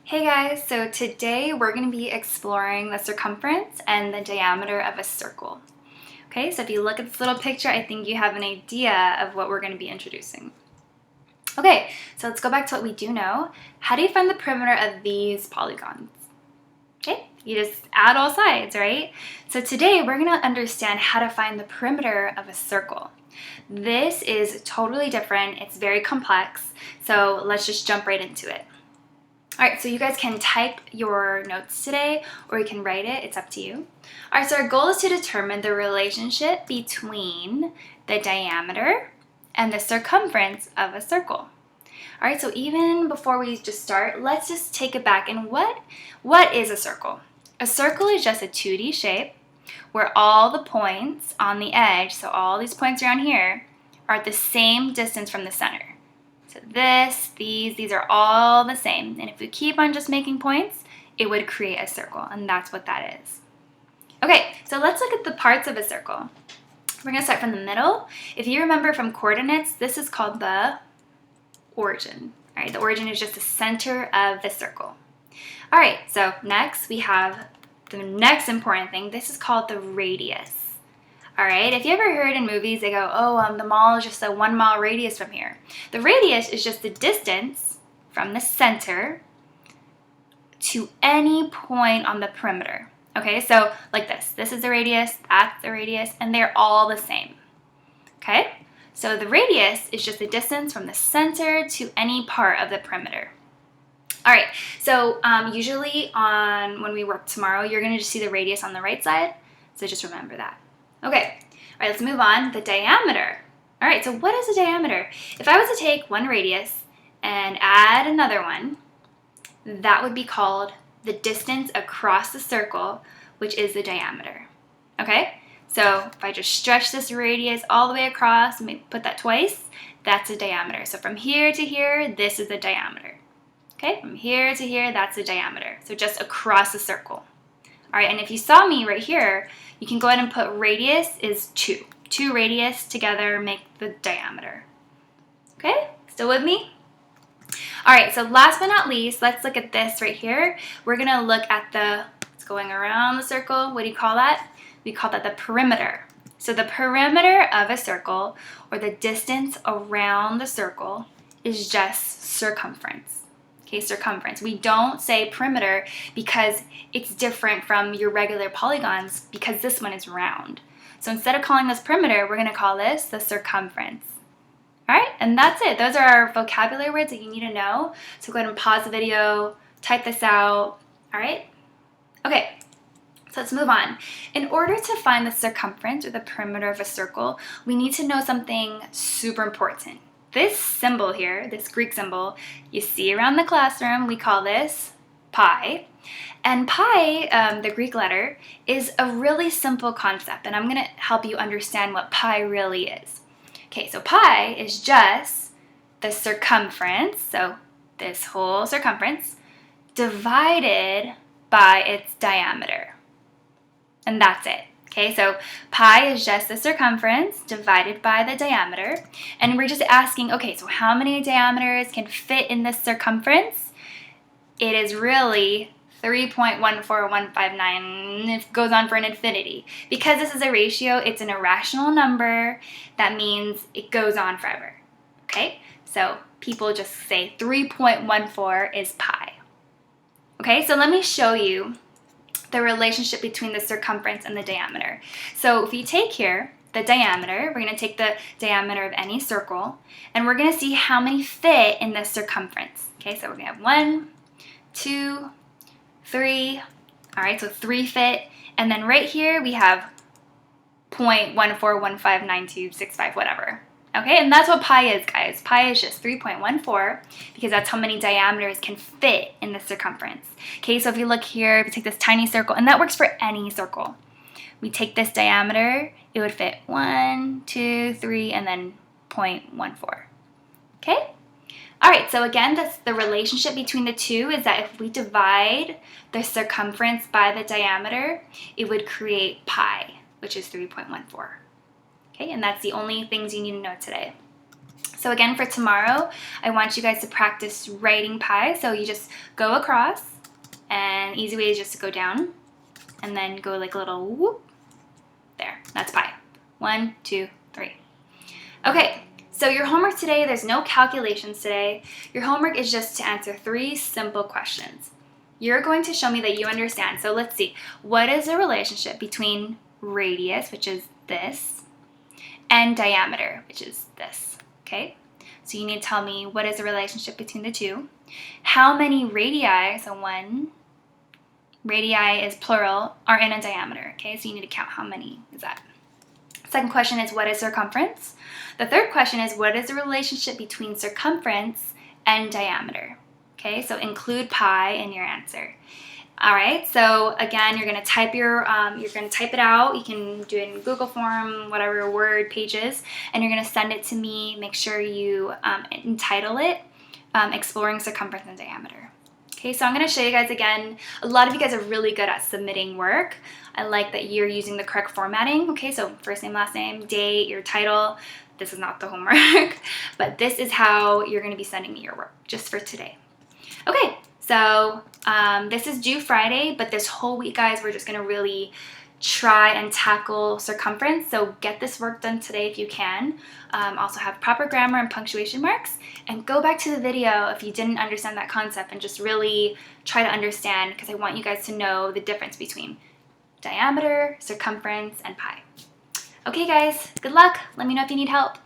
Hey guys, so today we're going to be exploring the circumference and the diameter of a circle. Okay, so if you look at this little picture, I think you have an idea of what we're going to be introducing. Okay, so let's go back to what we do know. How do you find the perimeter of these polygons? Okay, you just add all sides, right? So today we're going to understand how to find the perimeter of a circle. This is totally different, it's very complex, so let's just jump right into it. All right, so you guys can type your notes today or you can write it, it's up to you. All right, so our goal is to determine the relationship between the diameter and the circumference of a circle. All right, so even before we just start, let's just take it back. And what is a circle? A circle is just a 2D shape where all the points on the edge, so all these points around here, are at the same distance from the center. So these are all the same. And if we keep on just making points, it would create a circle, and that's what that is. Okay, so let's look at the parts of a circle. We're gonna start from the middle. If you remember from coordinates, this is called the origin. All right, the origin is just the center of the circle. All right, so next we have the next important thing. This is called the radius. All right, if you ever heard in movies, they go, the mall is just a 1 mile radius from here. The radius is just the distance from the center to any point on the perimeter. Okay, so like this is the radius, that's the radius, and they're all the same. Okay, so the radius is just the distance from the center to any part of the perimeter. All right, so usually when we work tomorrow, you're gonna just see the radius on the right side, so just remember that. Okay, all right, let's move on. The diameter. All right, so what is the diameter? If I was to take one radius and add another one, that would be called the distance across the circle, which is the diameter. Okay, so if I just stretch this radius all the way across and maybe put that twice, that's the diameter. So from here to here, this is the diameter. Okay, from here to here, that's the diameter. So just across the circle. All right, and if you saw me right here, you can go ahead and put radius is 2. 2 radius together make the diameter. Okay, still with me? All right, so last but not least, let's look at this right here. We're gonna look at it's going around the circle. What do you call that? We call that the perimeter. So the perimeter of a circle, or the distance around the circle, is just circumference. Okay, circumference. We don't say perimeter because it's different from your regular polygons because this one is round. So instead of calling this perimeter, we're going to call this the circumference. All right, and that's it. Those are our vocabulary words that you need to know. So go ahead and pause the video, type this out. All right? Okay, so let's move on. In order to find the circumference or the perimeter of a circle, we need to know something super important. This symbol here, this Greek symbol, you see around the classroom, we call this pi. And pi, the Greek letter, is a really simple concept, and I'm going to help you understand what pi really is. Okay, so pi is just the circumference, so this whole circumference, divided by its diameter. And that's it. Okay, so pi is just the circumference divided by the diameter. And we're just asking, okay, so how many diameters can fit in this circumference? It is really 3.14159. It goes on for an infinity. Because this is a ratio, it's an irrational number. That means it goes on forever. Okay, so people just say 3.14 is pi. Okay, so let me show you the relationship between the circumference and the diameter. So if you take here the diameter, we're going to take the diameter of any circle, and we're going to see how many fit in the circumference. Okay, so we're going to have 1, 2, 3. All right, so 3 fit, and then right here we have 0.14159265, whatever. Okay, and that's what pi is, guys. Pi is just 3.14 because that's how many diameters can fit in the circumference. Okay, so if you look here, if you take this tiny circle, and that works for any circle. We take this diameter, it would fit 1, 2, 3, and then 0.14. Okay? All right, so again, that's the relationship between the two is that if we divide the circumference by the diameter, it would create pi, which is 3.14. Okay, and that's the only things you need to know today. So again, for tomorrow, I want you guys to practice writing pi. So you just go across, and easy way is just to go down and then go like a little whoop. There, that's pi. 1, 2, 3. Okay, so your homework today, there's no calculations today. Your homework is just to answer 3 simple questions. You're going to show me that you understand. So let's see. What is the relationship between radius, which is this, and diameter, which is this? Okay, so you need to tell me what is the relationship between the two. How many radii, so 1, radii is plural, are in a diameter? Okay, so you need to count how many is that. Second question is, what is circumference? The third question is, what is the relationship between circumference and diameter? Okay, so include pi in your answer. All right, so again, you're gonna type it out. You can do it in Google form, whatever, Word, Pages, and you're gonna send it to me. Make sure you entitle it, Exploring Circumference and Diameter. Okay, so I'm gonna show you guys again. A lot of you guys are really good at submitting work. I like that you're using the correct formatting. Okay, so first name, last name, date, your title. This is not the homework, but this is how you're gonna be sending me your work, just for today. Okay, so this is due Friday, but this whole week, guys, we're just gonna really try and tackle circumference. So get this work done today if you can. Also have proper grammar and punctuation marks, and go back to the video if you didn't understand that concept and just really try to understand, because I want you guys to know the difference between diameter, circumference, and pi. Okay guys, good luck. Let me know if you need help.